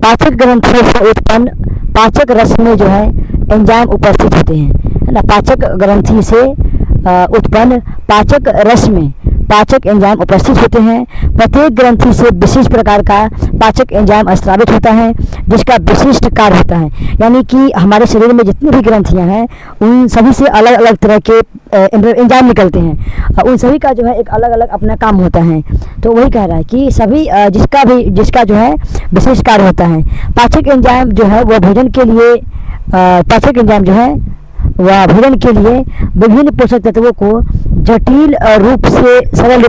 पाचक ग्रंथियों से उत्पन्न पाचक रस में जो है एंजाइम उपस्थित होते हैं, है ना। पाचक ग्रंथि से उत्पन्न पाचक रस में पाचक एंजाइम उपस्थित होते हैं। प्रत्येक ग्रंथि से विशिष्ट प्रकार का पाचक एंजाइम स्रावित होता है जिसका विशिष्ट कार्य होता है। यानी कि हमारे शरीर में जितनी भी ग्रंथियां हैं उन सभी से अलग अलग तरह के एंजाइम निकलते हैं, उन सभी का जो है एक अलग अलग अपना काम होता है। तो वही कह रहा है कि सभी जिसका जो है विशिष्ट कार्य होता है। पाचक एंजाइम जो है वह भोजन के लिए पाचक एंजाइम जो है वह भोजन के लिए विभिन्न पोषक तत्वों को जटिल रूप से सरल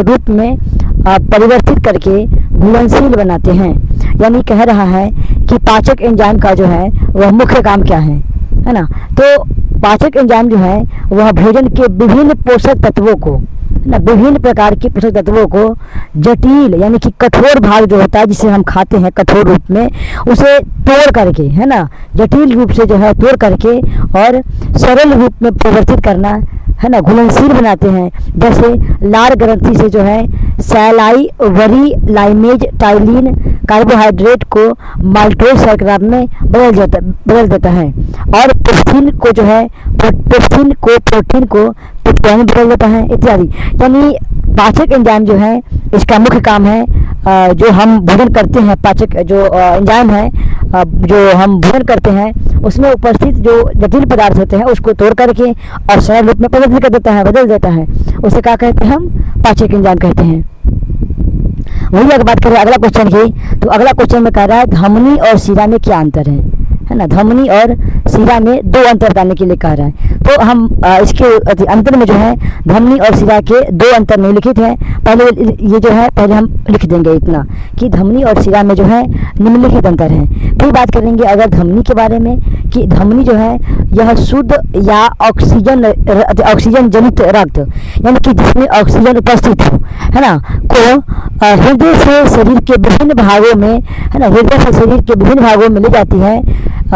रूप में परिवर्तित करके घुलनशील बनाते हैं। यानी कह रहा है कि पाचक एंजाइम का जो है वह मुख्य काम क्या है ना। तो पाचक एंजाइम जो है वह भोजन के विभिन्न पोषक तत्वों को ना विभिन्न प्रकार के पोषक तत्वों को जटिल यानी कि कठोर भाग जो होता है जिसे हम खाते हैं कठोर रूप में, उसे तोड़ करके, है ना, जटिल रूप से जो है तोड़ करके और सरल रूप में परिवर्तित करना, है ना, घुलनशील बनाते हैं। जैसे लार ग्रंथि से जो है सैलाई वरी लाइमेज टाइलिन कार्बोहाइड्रेट को माल्टोज शर्करा में बदल देता है और पेप्सिन को जो है प्रोटीन को पित्त में बदल देता है इत्यादि। यानी पाचक एंजाइम जो है इसका मुख्य काम है जो हम भोजन करते हैं, पाचक जो एंजाइम है जो हम भोजन करते हैं उसमें उपस्थित जो जटिल पदार्थ होते हैं उसको तोड़ करके और सरल रूप में परिवर्तित कर देता है, बदल देता है। उसे क्या कहते हैं हम? पाचक एंजाइम कहते हैं। वही अगर बात करें अगला क्वेश्चन की, तो अगला क्वेश्चन में कह रहा है धमनी और शिरा में क्या अंतर है ना। धमनी और शिरा में दो अंतर बताने के लिए कह रहा है। तो हम इसके अंतर में जो है धमनी और शिरा के दो अंतर निम्नलिखित हैं। पहले ये जो है पहले हम लिख देंगे इतना कि धमनी और शिरा में जो है निम्नलिखित अंतर है। फिर बात करेंगे अगर धमनी के बारे में कि धमनी जो है यह शुद्ध या ऑक्सीजन जनित रक्त यानी कि जिसमें ऑक्सीजन उपस्थित हो, है ना, को हृदय से शरीर के विभिन्न भागों में, है ना, हृदय से शरीर के विभिन्न भागों में ले जाती है,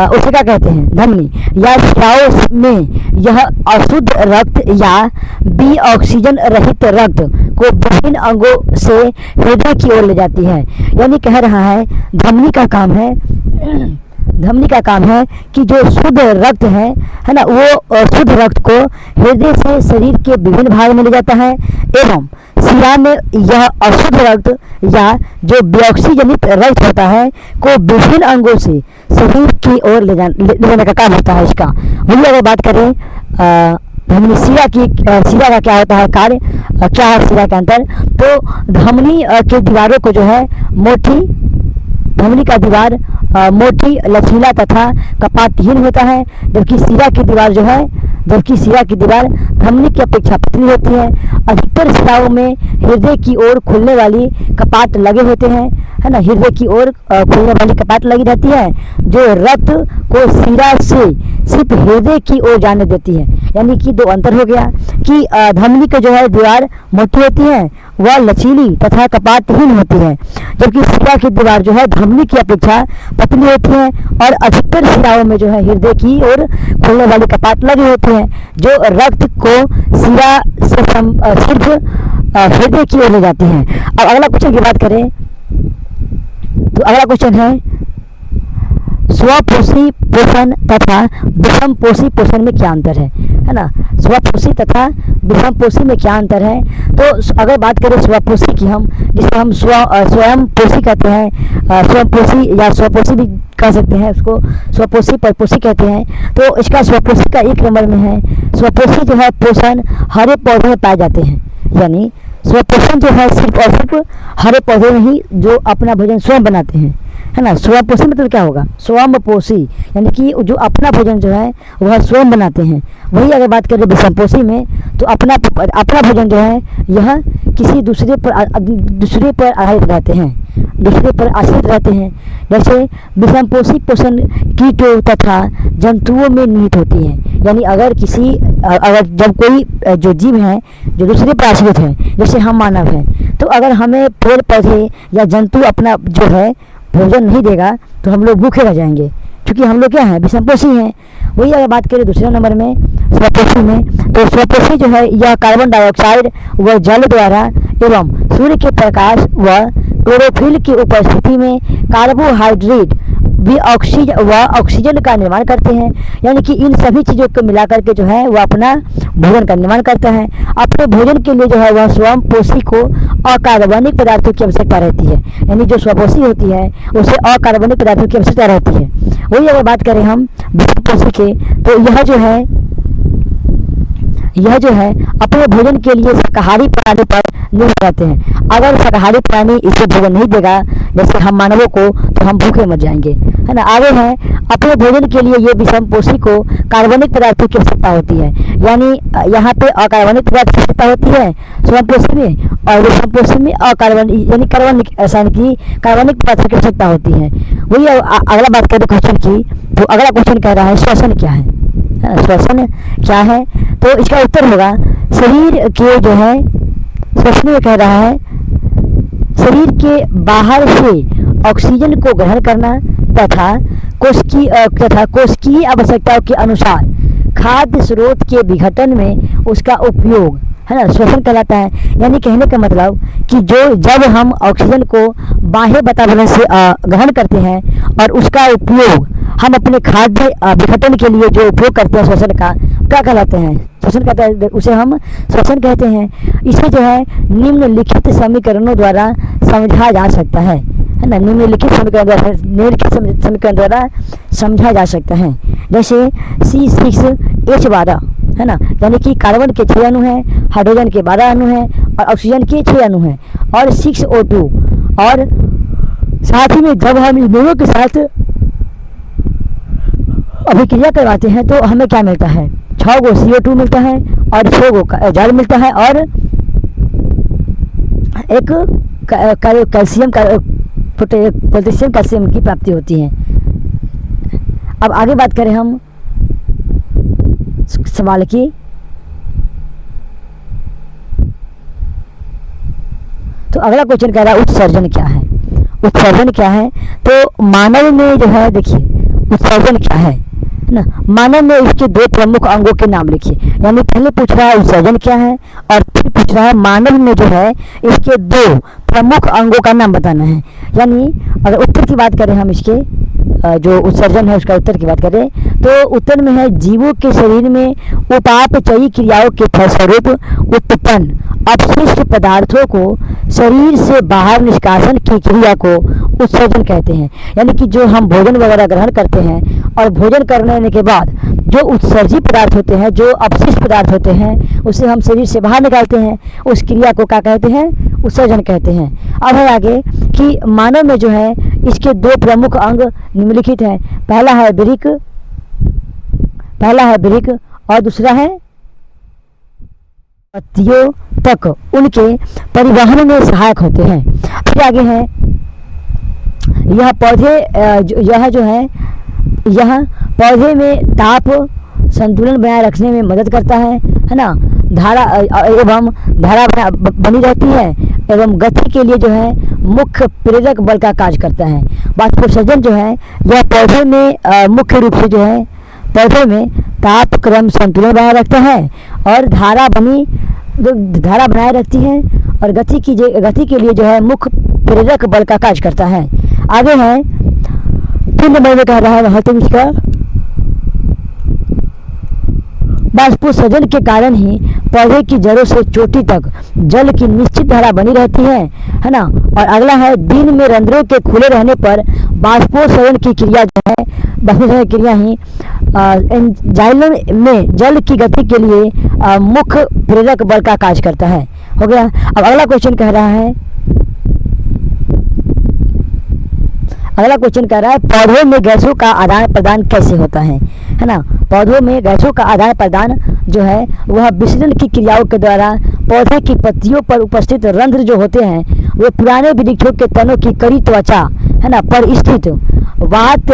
उसे क्या कहते हैं? धमनी। या शिराओं में यह अशुद्ध रक्त या बी ऑक्सीजन रहित रक्त को विभिन्न अंगों से हृदय की ओर ले जाती है। यानी कह रहा है धमनी का काम है कि जो शुद्ध रक्त है ना, वो शुद्ध रक्त को हृदय से शरीर के विभिन्न भाग में ले जाता है एवं शिरा में यह अशुद्ध रक्त या जो बेऑक्सीजनित रक्त होता है को विभिन्न अंगों से शरीर की ओर ले जाने का काम होता है इसका। वही अगर बात करें धमनी शिरा का क्या होता है कार्य, क्या है शिरा का अंतर, तो धमनी के दीवारों को जो है धमनी का दीवार मोटी लचीला तथा कपाटहीन होता है, जबकि शिरा की दीवार धमनी की अपेक्षा पतली होती है। अधिकतर शिराओं में हृदय की ओर खुलने वाली कपाट लगे होते हैं, है ना, हृदय की ओर खुलने वाली कपाट लगी रहती है जो रक्त को शिरा से सिर्फ हृदय की ओर जाने देती है। यानी कि दो अंतर हो गया कि धमनी की जो है दीवार मोटी होती है वह लचीली तथा कपाटहीन होती है, जबकि शिरा की दीवार जो है धमनी की अपेक्षा पतली होती है और अधिकतर शिराओं में जो है हृदय की ओर खुलने वाली कपाट लगी होती है जो रक्त को शिरा से सिर्फ हृदय की ओर ले जाती है। अब अगला क्वेश्चन की बात करें तो अगला क्वेश्चन है स्वपोषी पोषण तथा विषमपोषी पोषण में क्या अंतर है ना। स्वपोषी तथा विषमपोषी में क्या अंतर है, तो अगर बात करें स्वपोषी की हम जिसे हम स्वयं पोषी कहते हैं, स्वपोषी या स्वपोषी भी कह सकते हैं, उसको स्वपोषी परपोषी कहते हैं। तो इसका स्वपोषी का एक नंबर में है स्वपोषी जो है पोषण हरे पौधे में पाए जाते हैं। यानी स्वपोषण जो है सिर्फ और सिर्फ हरे पौधे में ही जो अपना भोजन स्वयं बनाते हैं, है ना। स्वपोषी मतलब क्या होगा? स्वयंपोषी यानी कि जो अपना भोजन जो है वह स्वयं बनाते हैं। वही अगर बात करें विषमपोषी में तो अपना भोजन जो है यह किसी दूसरे पर आश्रित रहते हैं। जैसे विषमपोषी पोषण कीटों तथा जंतुओं में निहित होती है। यानी अगर जब कोई जो जीव है जो दूसरे पर आश्रित है, जैसे हम मानव हैं, तो अगर हमें पेड़ पौधे या जंतु अपना जो है भोजन नहीं देगा तो हम लोग भूखे रह जाएंगे, क्योंकि हम लोग क्या हैं? विषमपोषी हैं। वही अगर बात करें दूसरे नंबर में स्वपोषी में। तो स्वपोषी जो है यह कार्बन डाइऑक्साइड व जल द्वारा एवं सूर्य के प्रकाश व क्लोरोफिल की उपस्थिति में कार्बोहाइड्रेट भी ऑक्सीजन का निर्माण करते हैं। यानी कि इन सभी चीज़ों को मिलाकर के जो है वह अपना भोजन का निर्माण करता है। अपने भोजन के लिए जो है वह स्वयंपोषी को अकार्बनिक पदार्थों की आवश्यकता रहती है। यानी जो स्वपोषी होती है उसे अकार्बनिक पदार्थों की आवश्यकता रहती है। वही अगर बात करें हम विषमपोषी के, तो यह जो है अपने भोजन के लिए शाकाहारी प्राणी पर निर्भर रहते हैं। अगर शाकाहारी प्राणी इसे भोजन नहीं देगा, जैसे हम मानवों को, तो हम भूखे मर जाएंगे, है ना। आगे है, अपने भोजन के लिए ये विषमपोषी को कार्बनिक पदार्थों की आवश्यकता होती है। यानी यहाँ पे अकार्बनिक पदार्थ की आवश्यकता होती है स्वयंपोषी में, और विषमपोषी में अकार्बनिक यानी कार्बनिक पदार्थों की आवश्यकता होती है। वही अगला बात करें क्वेश्चन की, तो अगला क्वेश्चन कह रहा है श्वसन क्या है। श्वसन क्या है, तो इसका उत्तर होगा शरीर के जो है श्वसन में कह रहा है शरीर के बाहर से ऑक्सीजन को ग्रहण करना तथा कोशिकीय आवश्यकताओं के अनुसार खाद्य स्रोत के विघटन में उसका उपयोग, है ना, श्वसन कहलाता है। यानी कहने का मतलब कि जब हम ऑक्सीजन को बाह्य वातावरण से ग्रहण करते हैं और उसका उपयोग हम अपने खाद्य विघटन के लिए जो उपयोग करते हैं श्वसन का, क्या कहलाते हैं, श्वसन कहते हैं, उसे हम श्वसन कहते हैं। इसे जो है निम्नलिखित समीकरणों द्वारा समझा जा सकता है ना, निम्नलिखित समीकरण द्वारा समझा जा सकता है। जैसे C6H12, है ना, यानी कि कार्बन के 6 अणु हैं, हाइड्रोजन के 12 अणु हैं और ऑक्सीजन के 6 अणु हैं, और 6O2। और साथ ही में जब हम इन दोनों के साथ अभिक्रिया करवाते हैं तो हमें क्या मिलता है, 6 गो CO2 मिलता है और 6 गो जल मिलता है और एक पोटेशियम कैल्शियम की प्राप्ति होती है। अब आगे बात करें हम सवाल की, तो अगला क्वेश्चन कह रहा है उत्सर्जन क्या है। उत्सर्जन क्या है, तो मानव में जो है, देखिए उत्सर्जन क्या है ना, मानव में इसके 2 प्रमुख अंगों के नाम लिखिए। यानी पहले पूछ रहा है उत्सर्जन क्या है और फिर पूछ रहा है मानव में जो है इसके 2 प्रमुख अंगों का नाम बताना है। यानी अगर उत्तर की बात करें हम इसके, जो उत्सर्जन है उसका उत्तर की बात करें, तो उत्तर में है जीवों के शरीर में उपापचयी क्रियाओं के फलस्वरूप उत्पन्न अपशिष्ट पदार्थों को शरीर से बाहर निष्कासन की क्रिया को उत्सर्जन कहते हैं। यानी कि जो हम भोजन वगैरह ग्रहण करते हैं और भोजन करने के बाद जो उत्सर्जित पदार्थ होते हैं, जो अपशिष्ट पदार्थ होते हैं, उसे हम शरीर से बाहर निकालते हैं, उस क्रिया को क्या कहते हैं, उत्सर्जन कहते हैं। अब है आगे कि मानव में जो है इसके 2 प्रमुख अंग निम्नलिखित हैं। पहला है वृक्क और दूसरा है पत्तियों तक उनके परिवहन में सहायक होते हैं। फिर आगे है यह पौधे में ताप संतुलन बनाए रखने में मदद करता है ना, धारा बनी रहती है एवं गति के लिए जो है मुख्य प्रेरक बल का कार्य करता है। वाष्पोत्सर्जन जो है यह पौधे में मुख्य रूप से जो है पौधे में ताप क्रम संतुलन बनाए रखता है और धारा बनाए रखती है और गति के लिए जो है मुख्य प्रेरक बल का कार्य करता है। आगे है 3 नंबर में कह रहा है महत्व इसका, वाष्पोत्सर्जन के कारण ही पौधे की जड़ों से चोटी तक जल की निश्चित धारा बनी रहती है ना। और अगला है दिन में रंध्रों के खुले रहने पर वाष्पोत्सर्जन की क्रिया जो है, वाष्पोत्सर्जन की क्रिया ही एंजाइम में जल की गति के लिए मुख्य प्रेरक बल का कार्य करता है। हो गया। अब अगला क्वेश्चन कह रहा है पौधों में गैसों का आदान प्रदान कैसे होता है ना। पौधों में गैसों का आदान प्रदान जो है वह विसरण की क्रियाओं के द्वारा पौधे की पत्तियों पर उपस्थित रंध्र जो होते हैं वे पुराने वृक्षों के तनों की कड़ी त्वचा, है ना, पर स्थित वात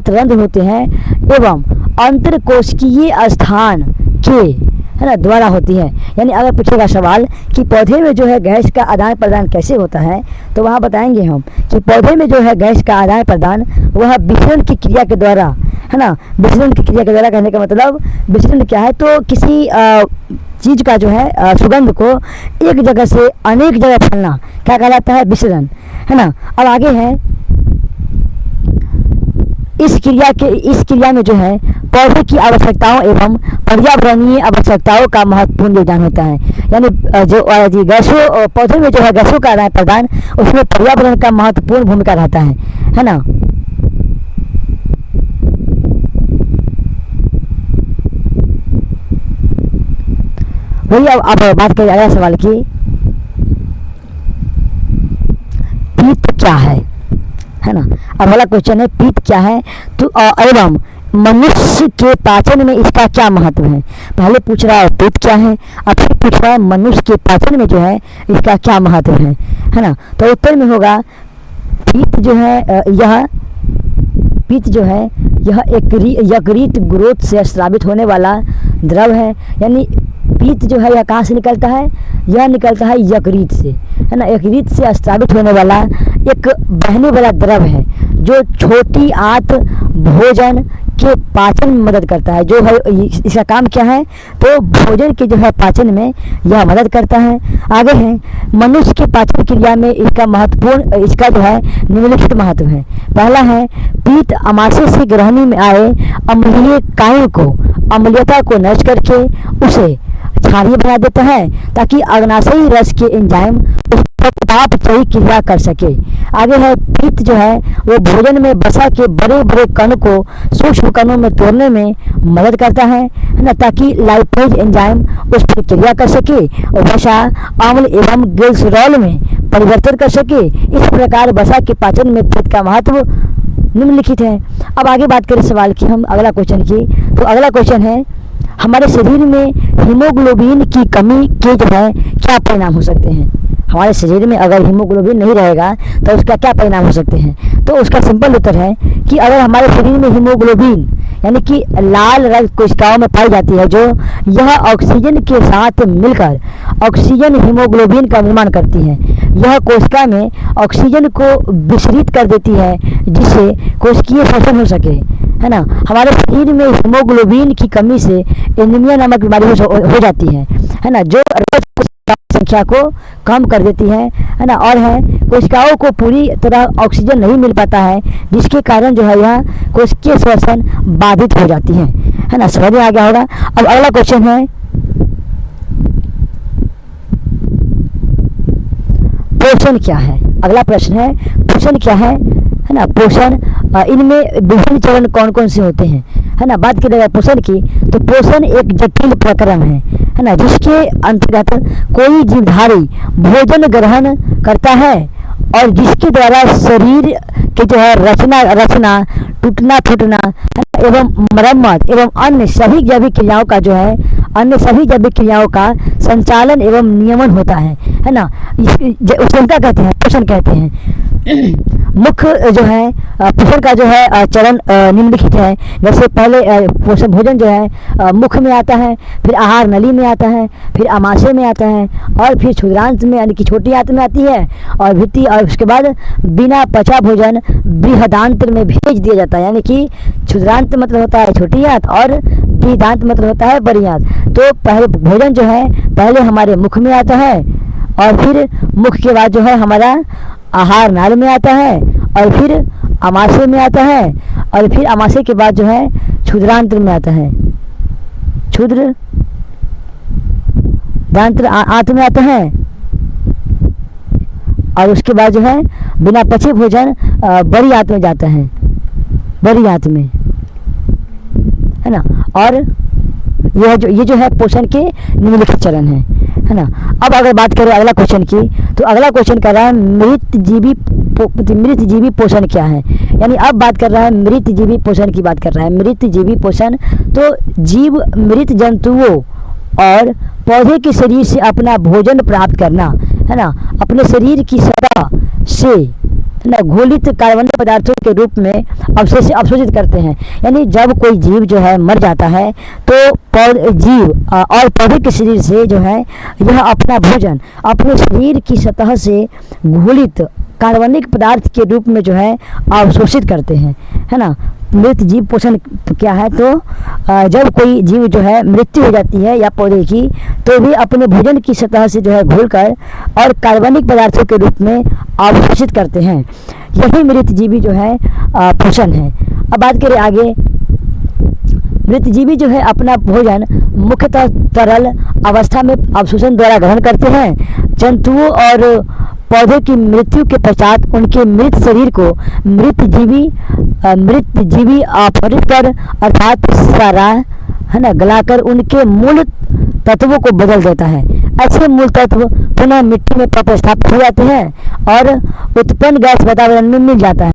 रंध्र होते हैं एवं अंतरकोशिकीय स्थान के, है ना, द्वारा होती है। यानी अगर पूछेगा सवाल कि पौधे में जो है गैस का आदान प्रदान कैसे होता है, तो वहाँ बताएंगे हम कि पौधे में जो है गैस का आदान प्रदान वह विसरण की क्रिया के द्वारा, है ना। विसरण की क्रिया के द्वारा कहने का मतलब विसरण क्या है, तो किसी चीज़ का जो है सुगंध को एक जगह से अनेक जगह फैलना क्या कहलाता है, विसरण, है ना। अब आगे है, इस क्रिया में जो है पौधे की आवश्यकताओं एवं पर्यावरणीय आवश्यकताओं का महत्वपूर्ण योगदान होता है। यानी जो गैसों पौधे में जो है गैसों का आदान प्रदान, उसमें पर्यावरण का महत्वपूर्ण भूमिका रहता है ना। वही अब बात करें अगला सवाल की, पीत क्या है ना। अब अगला क्वेश्चन है, पीत क्या है, तो एवं मनुष्य के पाचन में इसका क्या महत्व है। पहले पूछ रहा है पीत क्या है, अब फिर पूछ रहा है मनुष्य के पाचन में जो है इसका क्या महत्व है ना। तो उत्तर में होगा पीत जो है यह यकृत ग्रोथ से स्रावित होने वाला द्रव है। यानी पीत जो है यह कहाँ से निकलता है, यह निकलता है यकृत से, है ना। यकृत से स्रावित होने वाला एक बहने वाला द्रव है जो छोटी आंत भोजन के पाचन में मदद करता है। जो है इसका काम क्या है, तो भोजन के जो है पाचन में यह मदद करता है। आगे है, मनुष्य के पाचन क्रिया में इसका जो है निम्नलिखित महत्व है। पहला है, पीत आमाशय से ग्रहणी में आए अम्लीय कायों को अम्लीयता को नष्ट करके उसे क्षारीय बना देता है, ताकि अग्नाशयी रस के एंजाइम उस पर तापचयी क्रिया कर सके। आगे है, पीत जो है वो भोजन में वसा के बड़े बड़े कण को सूक्ष्म कणों में तोड़ने में मदद करता है ना, ताकि लाइपेज एंजाइम उस पर क्रिया कर सके और वसा अम्ल एवं ग्लिसरॉल में परिवर्तन कर सके। इस प्रकार वसा के पाचन में पीत का महत्व निम्नलिखित है। अब आगे बात करें सवाल की, हम अगला क्वेश्चन की, तो अगला क्वेश्चन है, हमारे शरीर में हीमोग्लोबिन की कमी के जो है क्या परिणाम हो सकते हैं। हमारे शरीर में अगर हीमोग्लोबिन नहीं रहेगा तो उसका क्या परिणाम हो सकते हैं। तो उसका सिंपल उत्तर है कि अगर हमारे शरीर में हीमोग्लोबिन यानी कि लाल रक्त कोशिकाओं में पाई जाती है, जो यह ऑक्सीजन के साथ मिलकर ऑक्सीजन हीमोग्लोबिन का निर्माण करती है। यह कोशिका में ऑक्सीजन को विसरित कर देती है जिससे कोशिकीय श्वसन हो सके, है ना। हमारे शरीर में हीमोग्लोबिन की कमी से एनीमिया नामक बीमारी हो जाती है ना, जो रक्त संख्या को कम कर देती है ना। और है, कोशिकाओं को पूरी तरह ऑक्सीजन नहीं मिल पाता है, जिसके कारण जो है यह कोशिकीय श्वसन बाधित हो जाती है ना। समझ में आ गया होगा। अब अगला क्वेश्चन है, पोषण क्या है। अगला प्रश्न है, पोषण क्या है ना। पोषण, इनमें विभिन्न चरण कौन कौन से होते हैं, है ना। बात करेगा पोषण की, तो पोषण एक जटिल प्रक्रम है ना, जिसके अंतर्गत कोई जीवधारी भोजन ग्रहण करता है और जिसके द्वारा शरीर के जो है रचना टूटना फूटना एवं मरम्मत एवं अन्य सभी जैविक क्रियाओं का संचालन एवं नियमन होता है ना। उसको क्या कहते हैं, पोषण कहते हैं। मुख्य जो है पोषण का जो है चरण निम्नलिखित है। जैसे पहले पोषण भोजन जो है मुख में आता है, फिर आहार नली में आता है, फिर आमाशय में आता है, और फिर क्षुद्रांत में यानी कि छोटी आंत में आती है, और भित्ति, और उसके बाद बिना पचा भोजन बृहदांत्र में भेज दिया जाता है। यानी कि क्षुद्रांत मतलब होता है छोटी आंत और बृहदांत मतलब होता है बड़ी आंत। तो पहले भोजन जो है पहले हमारे मुख में आता है, और फिर मुख के बाद जो है हमारा आहार नाल में आता है, और फिर आमाशय में आता है, और फिर आमाशय के बाद जो है क्षुद्रांत्र में आता है, क्षुद्र दांत्र आंत में आता है, और उसके बाद जो है बिना पचे भोजन बड़ी आंत में जाता है, बड़ी आंत में, है ना। और ये जो है पोषण के निम्नलिखित चरण है ना। अब अगर बात करें अगला क्वेश्चन की, तो अगला क्वेश्चन कर रहा है मृत जीवी पोषण क्या है। यानी अब बात कर रहा है मृत जीवी पोषण की बात कर रहा है। मृत जीवी पोषण, तो जीव मृत जंतुओं और पौधे के शरीर से अपना भोजन प्राप्त करना, है ना, अपने शरीर की सतह से, है ना, घोलित कार्बनिक पदार्थों के रूप में अवशोषित करते हैं। यानी जब कोई जीव जो है मर जाता है तो जीव और पौधे के शरीर से जो है यह अपना भोजन अपने शरीर की सतह से घोलित कार्बनिक पदार्थ के रूप में जो है अवशोषित करते हैं, है ना। मृत जीव पोषण क्या है, तो जब कोई जीव जो है मृत्यु हो जाती है या पौधे की, तो भी अपने भोजन की सतह से जो है घोलकर और कार्बनिक पदार्थों के रूप में अवशोषित करते हैं। यही मृत जीवी जो है पोषण है। अब बात करें आगे, मृत जीवी जो है अपना भोजन मुख्यतः तरल अवस्था में अवशोषण द्वारा ग्रहण करते हैं। जंतुओं और पौधों की मृत्यु के पश्चात उनके मृत शरीर को मृत जीवी अपहरित कर अर्थात सारा है ना गलाकर उनके मूल तत्वों को बदल देता है। ऐसे मूल तत्व पुनः मिट्टी में प्रतिस्थापित हो जाते हैं और उत्पन्न गैस वातावरण में मिल जाता है।